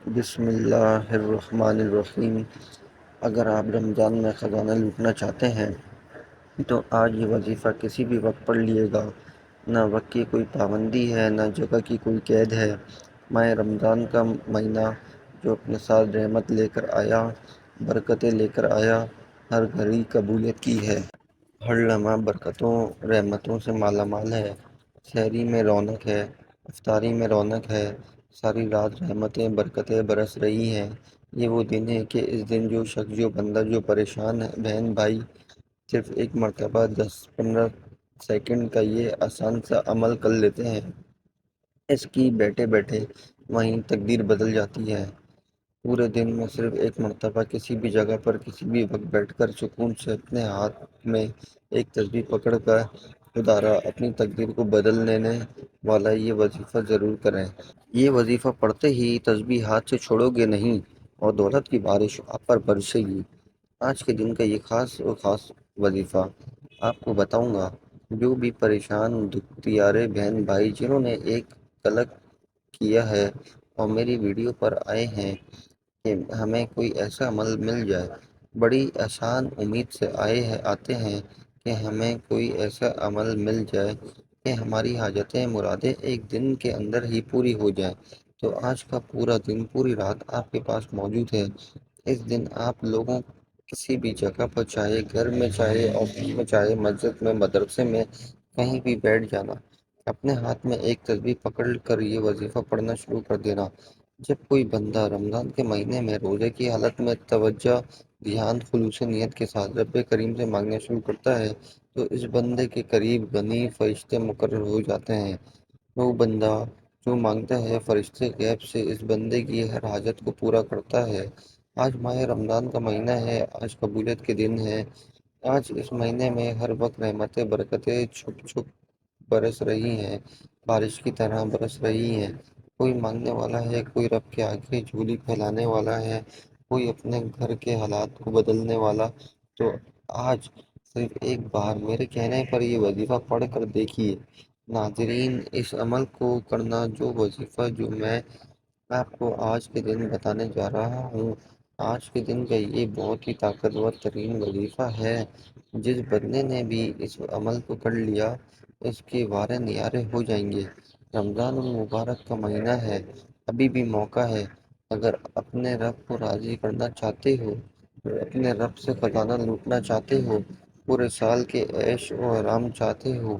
بسم اللہ الرحمن الرحیم۔ اگر آپ رمضان میں خزانہ لوٹنا چاہتے ہیں تو آج یہ وظیفہ کسی بھی وقت پڑھ لیے گا۔ نہ وقت کی کوئی پابندی ہے، نہ جگہ کی کوئی قید ہے۔ ماہ رمضان کا مہینہ جو اپنے ساتھ رحمت لے کر آیا، برکتیں لے کر آیا، ہر گھڑی قبولیت کی ہے۔ ہر لمحہ برکتوں رحمتوں سے مالا مال ہے۔ سحری میں رونق ہے، افطاری میں رونق ہے، ساری رات رحمتیں برکتیں برس رہی ہیں۔ یہ وہ دن ہے کہ اس دن جو شخص، جو بندہ، جو پریشان ہے، بہن بھائی، صرف ایک مرتبہ 10-15 سیکنڈ کا یہ آسان سا عمل کر لیتے ہیں، اس کی بیٹھے بیٹھے وہیں تقدیر بدل جاتی ہے۔ پورے دن میں صرف ایک مرتبہ کسی بھی جگہ پر کسی بھی وقت بیٹھ کر سکون سے اپنے ہاتھ میں ایک تسبیح پکڑ کر خدا را اپنی تقدیر کو بدل لینے والا یہ وظیفہ ضرور کریں۔ یہ وظیفہ پڑھتے ہی تسبیح ہاتھ سے چھوڑو گے نہیں اور دولت کی بارش آپ پر برسے گی۔ آج کے دن کا یہ خاص وظیفہ آپ کو بتاؤں گا۔ جو بھی پریشان دکھیارے بہن بھائی جنہوں نے ایک کلک کیا ہے اور میری ویڈیو پر آئے ہیں کہ ہمیں کوئی ایسا عمل مل جائے، بڑی آسان امید سے آتے ہیں کہ ہمیں کوئی ایسا عمل مل جائے کہ ہماری حاجتیں مرادیں ایک دن کے اندر ہی پوری ہو جائیں، تو آج کا پورا دن، پوری رات آپ کے پاس موجود ہے۔ اس دن آپ لوگوں کسی بھی جگہ پر، چاہے گھر میں، چاہے آفس میں، چاہے مسجد میں، مدرسے میں، کہیں بھی بیٹھ جانا، اپنے ہاتھ میں ایک تسبیح پکڑ کر یہ وظیفہ پڑھنا شروع کر دینا۔ جب کوئی بندہ رمضان کے مہینے میں روزے کی حالت میں توجہ، دھیان، خلوص نیت کے ساتھ رب کریم سے مانگنا شروع کرتا ہے تو اس بندے کے قریب غنی فرشتے مقرر ہو جاتے ہیں۔ وہ بندہ جو مانگتا ہے، فرشتے غیب سے اس بندے کی ہر حاجت کو پورا کرتا ہے۔ آج ماہ رمضان کا مہینہ ہے، آج قبولیت کے دن ہے۔ آج اس مہینے میں ہر وقت رحمتیں برکتیں چھپ چھپ برس رہی ہیں، بارش کی طرح برس رہی ہیں۔ کوئی مانگنے والا ہے، کوئی رب کے آگے جھولی پھیلانے والا ہے، کوئی اپنے گھر کے حالات کو بدلنے والا۔ تو آج صرف ایک بار میرے کہنے پر یہ وظیفہ پڑھ کر دیکھیے۔ ناظرین، اس عمل کو کرنا، جو وظیفہ جو میں آپ کو آج کے دن بتانے جا رہا ہوں، آج کے دن کا یہ بہت ہی طاقتور ترین وظیفہ ہے۔ جس بندے نے بھی اس عمل کو کر لیا، اس کے وارے نیارے ہو جائیں گے۔ رمضان المبارک کا مہینہ ہے، ابھی بھی موقع ہے۔ اگر اپنے رب کو راضی کرنا چاہتے ہو، اپنے رب سے خزانہ لوٹنا چاہتے ہو، پورے سال کے عیش و آرام چاہتے ہو،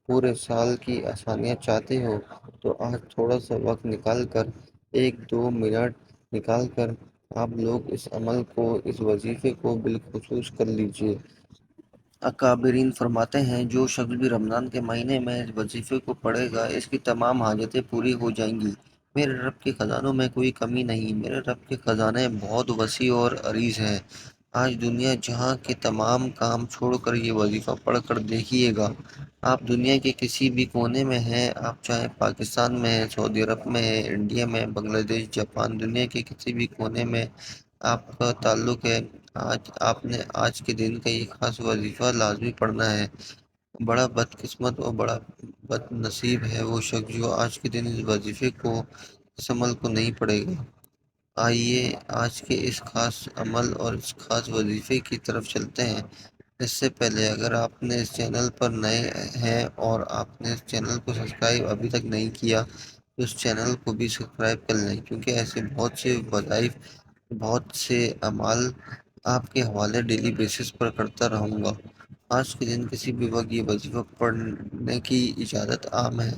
پورے سال کی آسانیاں چاہتے ہو، تو آج تھوڑا سا وقت نکال کر، 1-2 منٹ نکال کر آپ لوگ اس عمل کو، اس وظیفے کو بالخصوص کر لیجئے۔ اکابرین فرماتے ہیں، جو شخص بھی رمضان کے مہینے میں اس وظیفے کو پڑھے گا، اس کی تمام حاجتیں پوری ہو جائیں گی۔ میرے رب کے خزانوں میں کوئی کمی نہیں، میرے رب کے خزانے بہت وسیع اور عریض ہیں۔ آج دنیا جہاں کے تمام کام چھوڑ کر یہ وظیفہ پڑھ کر دیکھیے گا۔ آپ دنیا کے کسی بھی کونے میں ہیں، آپ چاہے پاکستان میں ہیں، سعودی عرب میں ہیں، انڈیا میں، بنگلہ دیش، جاپان، دنیا کے کسی بھی کونے میں آپ کا تعلق ہے، آپ نے آج کے دن کا یہ خاص وظیفہ لازمی پڑھنا ہے۔ بڑا بدقسمت اور بڑا بد نصیب ہے وہ شخص جو آج کے دن اس وظیفے کو، اس عمل کو نہیں پڑھے گا۔ آئیے آج کے اس خاص عمل اور اس خاص وظیفے کی طرف چلتے ہیں۔ اس سے پہلے اگر آپ نے اس چینل پر نئے ہیں اور آپ نے اس چینل کو سبسکرائب ابھی تک نہیں کیا تو اس چینل کو بھی سبسکرائب کر لیں، کیونکہ ایسے بہت سے وظائف، بہت سے اعمال آپ کے حوالے ڈیلی بیسس پر کرتا رہوں گا۔ آج کے دن کسی بھی وقت یہ وظیفہ پڑھنے کی اجازت عام ہے۔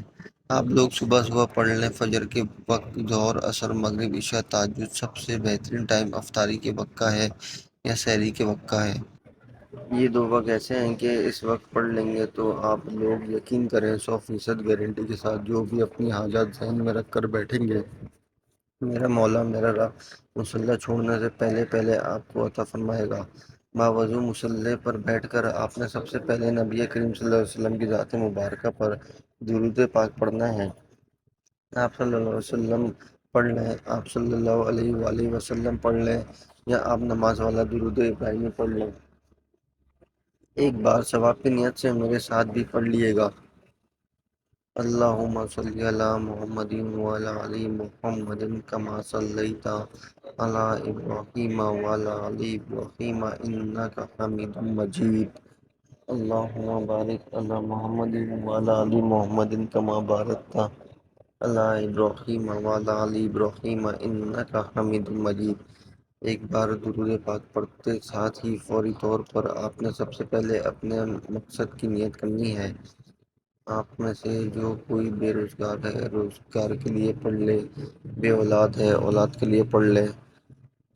آپ لوگ صبح صبح پڑھ لیں، فجر کے وقت، ظہر، عصر، مغرب، عشاء، تہجد، سب سے بہترین ٹائم افطاری کے وقت کا ہے یا سحری کے وقت کا ہے۔ یہ 2 وقت ایسے ہیں کہ اس وقت پڑھ لیں گے تو آپ لوگ یقین کریں 100% گارنٹی کے ساتھ، جو بھی اپنی حاجات ذہن میں رکھ کر بیٹھیں گے، میرا مولا، میرا رب مصلی چھوڑنے سے پہلے پہلے آپ کو عطا فرمائے گا۔ باوضو مصلی پر بیٹھ کر آپ نے سب سے پہلے نبی کریم صلی اللہ علیہ وسلم کی ذات مبارکہ پر درود پاک پڑھنا ہے۔ آپ صلی اللہ علیہ وسلم پڑھ لیں، آپ صلی اللہ علیہ وآلہ وسلم پڑھ لیں، یا آپ نماز والا درود ابراہیمی پڑھ لیں۔ ایک بار ثواب کی نیت سے میرے ساتھ بھی پڑھ لیے گا۔ اللهم صل على محمد وعلى آل محمد كما صليت على إبراهيم وعلى آل إبراهيم إنك حميد مجيد. اللهم بارك على محمد وعلى آل محمد كما باركت على إبراهيم وعلى آل إبراهيم إنك حميد مجيد. ایک بار درود پاک پڑھتے ساتھ ہی فوری طور پر آپ نے سب سے پہلے اپنے مقصد کی نیت کرنی ہے. آپ میں سے جو کوئی بے روزگار ہے روزگار کے لیے پڑھ لے، بے اولاد ہے اولاد کے لیے پڑھ لے.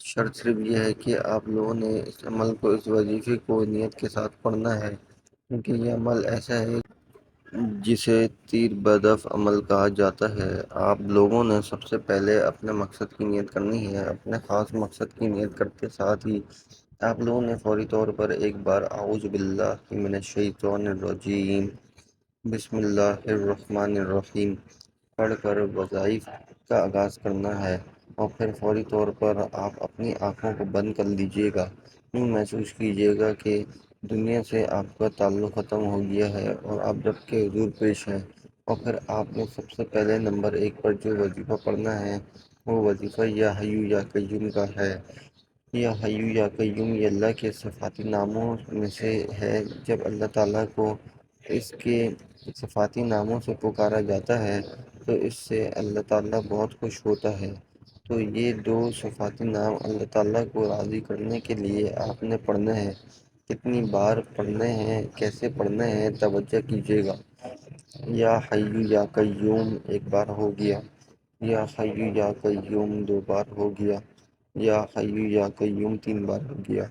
شرط صرف یہ ہے کہ آپ لوگوں نے اس عمل کو، اس وظیفے کو نیت کے ساتھ پڑھنا ہے، کیونکہ یہ عمل ایسا ہے جسے تیر بدف عمل کہا جاتا ہے. آپ لوگوں نے سب سے پہلے اپنے مقصد کی نیت کرنی ہے. اپنے خاص مقصد کی نیت کرتے ساتھ ہی آپ لوگوں نے فوری طور پر ایک بار اعوذ باللہ من الشیطان الرجیم بسم اللہ الرحمن الرحیم پڑھ کر وظائف کا آغاز کرنا ہے، اور پھر فوری طور پر آپ اپنی آنکھوں کو بند کر لیجئے گا. یوں محسوس کیجئے گا کہ دنیا سے آپ کا تعلق ختم ہو گیا ہے اور آپ رب کے حضور پیش ہیں. اور پھر آپ نے سب سے پہلے نمبر 1 پر جو وظیفہ پڑھنا ہے وہ وظیفہ یا حیّ یا قیوم کا ہے. یا حیّ یا قیوم یہ اللہ کے صفاتی ناموں میں سے ہے. جب اللہ تعالیٰ کو اس کے صفاتی ناموں سے پکارا جاتا ہے تو اس سے اللہ تعالیٰ بہت خوش ہوتا ہے. تو یہ 2 صفاتی نام اللہ تعالیٰ کو راضی کرنے کے لیے آپ نے پڑھنے ہیں. کتنی بار پڑھنے ہیں، کیسے پڑھنے ہیں، توجہ کیجئے گا. یا حیّ یا قیوم ایک بار ہو گیا، یا حیّ یا قیوم 2 بار ہو گیا، یا حیّ یا قیوم 3 بار ہو گیا.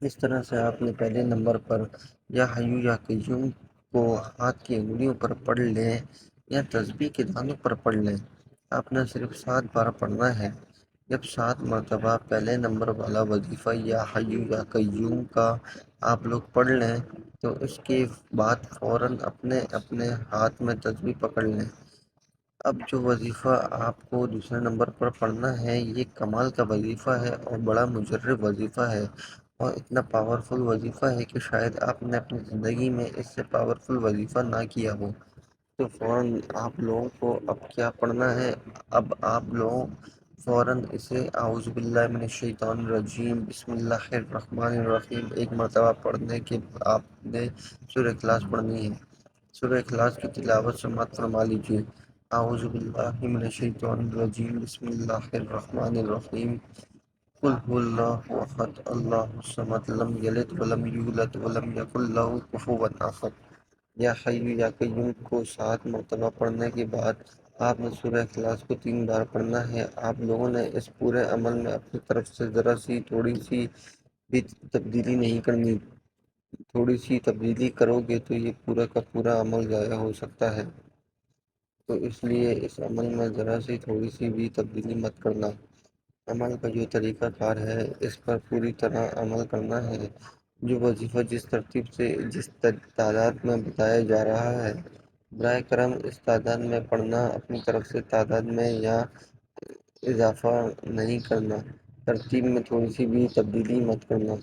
اس طرح سے آپ نے پہلے نمبر پر یا حیّ یا قیوم کو ہاتھ کی انگلیوں پر پڑھ لیں یا تسبیح کے دانوں پر پڑھ لیں. آپ نے صرف 7 بار پڑھنا ہے. جب 7 مرتبہ پہلے نمبر والا وظیفہ یا حیّ یا قیوم کا آپ لوگ پڑھ لیں تو اس کے بعد فوراً اپنے اپنے ہاتھ میں تسبیح پکڑ لیں. اب جو وظیفہ آپ کو دوسرے نمبر پر پڑھنا ہے یہ کمال کا وظیفہ ہے اور بڑا مجرب وظیفہ ہے، اور اتنا پاورفل وظیفہ ہے کہ شاید آپ نے اپنی زندگی میں اس سے پاورفل وظیفہ نہ کیا ہو. تو فوراً آپ لوگوں کو اب کیا پڑھنا ہے؟ اب آپ لوگ فوراً اسے اعوذ باللہ من الشیطان الرجیم بسم اللہ الرحمن الرحیم ایک مرتبہ پڑھنے کے آپ نے سورہ اخلاص پڑھنی ہے. سورہ اخلاص کی تلاوت سماعت فرما لیجیے. اعوذ باللہ من الشیطان الرجیم بسم اللہ الرحمن الرحیم قل هو اللہ احد اللہ الصمد لم یلد ولم یولد ولم یکن لہ کفوا احد. یا حیّ یا قیوم کو 7 مرتبہ پڑھنے کے بعد آپ نے سورہ اخلاص کو 3 بار پڑھنا ہے. آپ لوگوں نے اس پورے عمل میں اپنی طرف سے ذرا سی تھوڑی سی بھی تبدیلی نہیں کرنی. تھوڑی سی تبدیلی کرو گے تو یہ پورا کا پورا عمل ضائع ہو سکتا ہے. تو اس لیے اس عمل میں ذرا سی تھوڑی سی بھی تبدیلی مت کرنا. عمل کا جو طریقہ کار ہے اس پر پوری طرح عمل کرنا ہے. جو وظیفہ جس ترتیب سے جس تعداد میں بتایا جا رہا ہے براہ کرم اس تعداد میں پڑھنا. اپنی طرف سے تعداد میں یا اضافہ نہیں کرنا. ترتیب میں تھوڑی سی بھی تبدیلی مت کرنا.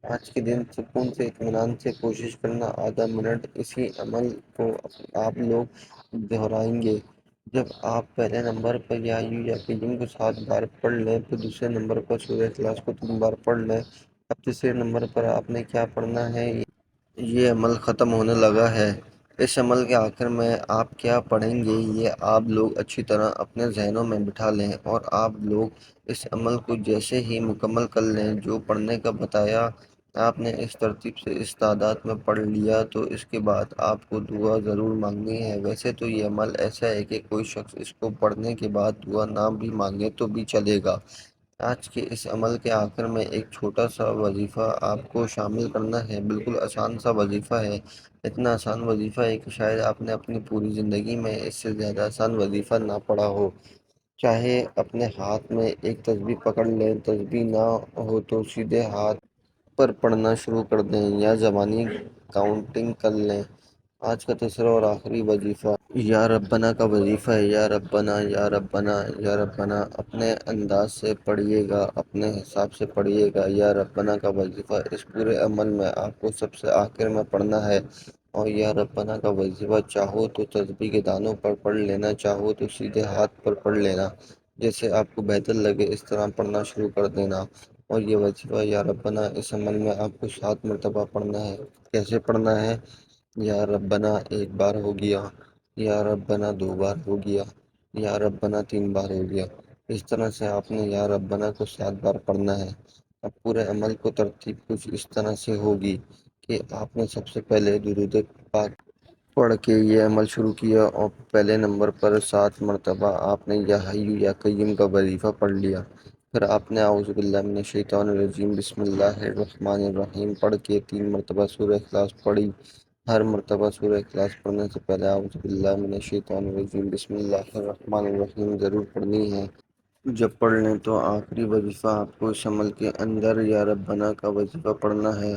آج کے دن سکون سے اطمینان سے کوشش کرنا. آدھا منٹ اسی عمل کو آپ لوگ دہرائیں گے. جب آپ پہلے نمبر پر یا حیّ یا قیوم کو 7 بار پڑھ لیں تو دوسرے نمبر پر سورہ اخلاص کو 3 بار پڑھ لیں. اب تیسرے نمبر پر آپ نے کیا پڑھنا ہے؟ یہ عمل ختم ہونے لگا ہے. اس عمل کے آخر میں آپ کیا پڑھیں گے یہ آپ لوگ اچھی طرح اپنے ذہنوں میں بٹھا لیں، اور آپ لوگ اس عمل کو جیسے ہی مکمل کر لیں جو پڑھنے کا بتایا آپ نے اس ترتیب سے اس تعداد میں پڑھ لیا تو اس کے بعد آپ کو دعا ضرور مانگنی ہے. ویسے تو یہ عمل ایسا ہے کہ کوئی شخص اس کو پڑھنے کے بعد دعا نہ بھی مانگے تو بھی چلے گا. آج کے اس عمل کے آخر میں ایک چھوٹا سا وظیفہ آپ کو شامل کرنا ہے. بالکل آسان سا وظیفہ ہے. اتنا آسان وظیفہ ہے کہ شاید آپ نے اپنی پوری زندگی میں اس سے زیادہ آسان وظیفہ نہ پڑھا ہو. چاہے اپنے ہاتھ میں ایک تسبیح پکڑ لیں، تسبیح نہ ہو تو سیدھے ہاتھ پر پڑھنا شروع کر دیں یا زبانی کاؤنٹنگ کر لیں. آج کا تیسرا اور آخری وظیفہ یا ربنا کا وظیفہ ہے. یا ربنا یا ربنا یا ربنا اپنے انداز سے پڑھیے گا، اپنے حساب سے پڑھیے گا. یا ربنا کا وظیفہ اس پورے عمل میں آپ کو سب سے آخر میں پڑھنا ہے. اور یا ربنا کا وظیفہ چاہو تو تسبیح کے دانوں پر پڑھ لینا، چاہو تو سیدھے ہاتھ پر پڑھ لینا، جیسے آپ کو بہتر لگے اس طرح پڑھنا شروع کر دینا۔ اور یہ وظیفہ یا ربنا اس عمل میں آپ کو 7 مرتبہ پڑھنا ہے۔ کیسے پڑھنا ہے؟ یا ربنا ایک بار ہو گیا، یا ربنا 2 بار ہو گیا، یا ربنا 3 بار ہو گیا۔ اس طرح سے آپ نے یا ربنا کو 7 بار پڑھنا ہے۔ اب پورے عمل کو ترتیب کچھ اس طرح سے ہوگی کہ آپ نے سب سے پہلے درود پاک پڑھ کے یہ عمل شروع کیا، اور پہلے نمبر پر 7 مرتبہ آپ نے یا حی یا قیوم کا وظیفہ پڑھ لیا۔ پھر آپ نے اعوذ باللہ من الشیطان الرجیم بسم اللہ الرحمن الرحیم پڑھ کے 3 مرتبہ سورہ اخلاص پڑھی۔ ہر مرتبہ سورہ اخلاص پڑھنے سے پہلے اعوذ باللہ من الشیطان الرجیم بسم اللہ الرحمن الرحیم ضرور پڑھنی ہے۔ جب پڑھ لیں تو آخری وظیفہ آپ کو اس عمل کے اندر یا ربنا کا وظیفہ پڑھنا ہے۔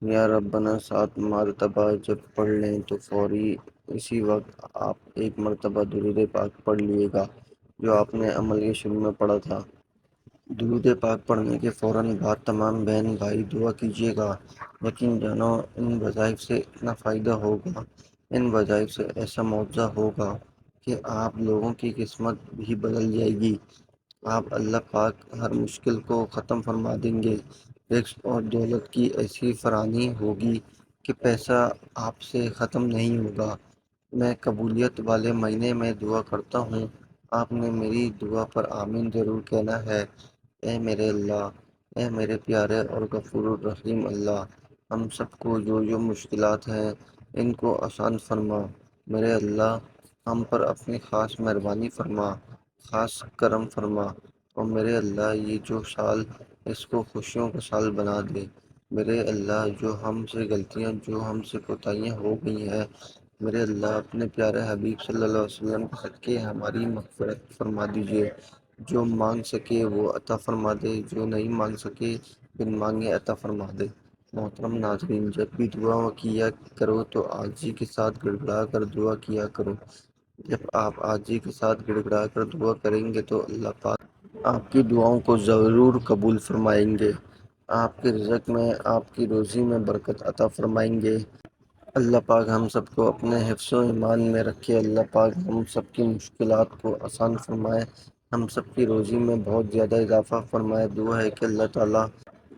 یا ربنا 7 مرتبہ جب پڑھ لیں تو فوری اسی وقت آپ 1 مرتبہ درود پاک پڑھ لیے گا جو آپ نے عمل کے شروع میں پڑھا تھا۔ درود پاک پڑھنے کے فوراً بعد تمام بہن بھائی دعا کیجیے گا۔ یقین جانو ان وظائف سے اتنا فائدہ ہوگا، ان وظائف سے ایسا معجزہ ہوگا کہ آپ لوگوں کی قسمت بھی بدل جائے گی۔ آپ اللہ پاک ہر مشکل کو ختم فرما دیں گے۔ رزق اور دولت کی ایسی فراوانی ہوگی کہ پیسہ آپ سے ختم نہیں ہوگا۔ میں قبولیت والے مہینے میں دعا کرتا ہوں، آپ نے میری دعا پر آمین ضرور کہنا ہے۔ اے میرے اللہ، اے میرے پیارے اور غفور الرحیم اللہ، ہم سب کو جو مشکلات ہیں ان کو آسان فرما۔ میرے اللہ، ہم پر اپنی خاص مہربانی فرما، خاص کرم فرما، اور میرے اللہ یہ جو سال اس کو خوشیوں کا سال بنا دے۔ میرے اللہ جو ہم سے غلطیاں، جو ہم سے کوتاہیاں ہو گئی ہیں، میرے اللہ اپنے پیارے حبیب صلی اللہ علیہ وسلم کے صدقے ہماری مغفرت فرما دیجیے۔ جو مانگ سکے وہ عطا فرما دے، جو نہیں مانگ سکے بن مانگے عطا فرما دے۔ محترم ناظرین، جب بھی دعا کیا کرو تو عاجزی کے ساتھ گڑ گڑا کر دعا کیا کرو۔ جب آپ عاجزی کے ساتھ گڑ گڑا کر دعا کریں گے تو اللہ پاک آپ کی دعاؤں کو ضرور قبول فرمائیں گے، آپ کے رزق میں، آپ کی روزی میں برکت عطا فرمائیں گے۔ اللہ پاک ہم سب کو اپنے حفظ و ایمان میں رکھے، اللہ پاک ہم سب کی مشکلات کو آسان فرمائے، ہم سب کی روزی میں بہت زیادہ اضافہ فرمائے۔ دعا ہے کہ اللہ تعالیٰ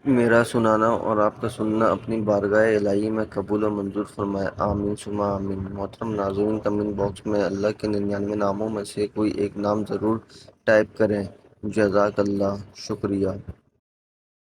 میرا سنانا اور آپ کا سننا اپنی بارگاہ الہی میں قبول و منظور فرمائے، آمین ثم آمین۔ محترم ناظرین، کمنٹ باکس میں اللہ کے 99 ناموں میں سے کوئی ایک نام ضرور ٹائپ کریں۔ جزاک اللہ، شکریہ۔